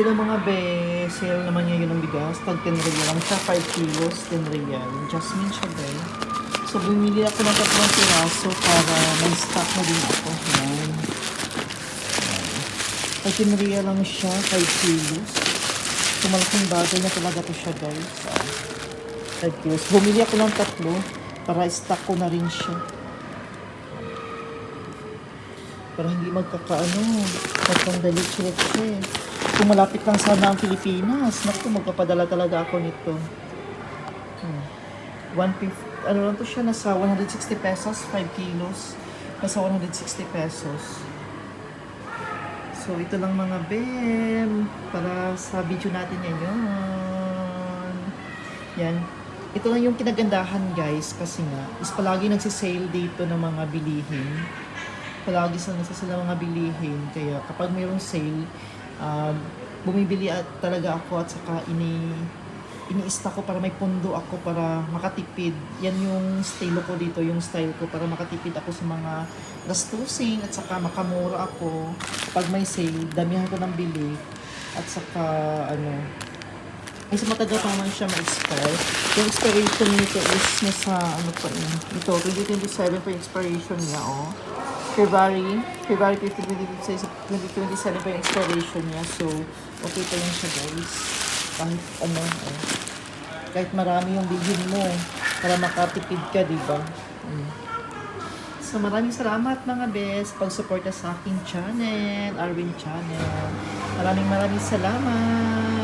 Hello mga be, sale naman niya yun ng bigas. Tag 10 real lang siya, 5 kilos, 10 real. Jasmine siya be. So bumili ako ng 3 piraso para may stock na din ako. Yan. Tag 10 real lang siya, 5 kilos. So malaking bagay na talaga to siya guys. 5 kilos. Bumili ako ng 3 para stock ko na rin siya. Para hindi magkakaano, magkandalitsi-litsi. Kung malapit lang sana ang Pilipinas, naku, magpapadala talaga ako nito. 150, ano lang to siya, nasa 160 pesos, 5 kilos. Nasa 160 pesos. So, ito lang mga bem, para sa video natin ngayon. Yan. Ito lang yung kinagandahan guys, kasi nga, is palagi nagsisale dito ng mga bilihin. Palagi sila mga bilihin, kaya kapag mayroong sale, bumibili talaga ako at saka ini-stock ko para may pundo ako para makatipid. Yan yung style ko dito, yung style ko para makatipid ako sa mga gastusin at saka makamura ako. Pag may sale, damihan ko ng bili at saka sa matagal pa naman siya ma-expire. Yung expiration nito is nasa pa yun. Ito, 2027 pa yung expiration niya, February 15, 2027 pa yung expiration niya. So, okay pa yun siya guys. Kahit marami yung bilhin mo para makatipid ka, diba? So, maraming salamat mga best pag-suporta sa aking channel, Arwin Channel. Maraming salamat.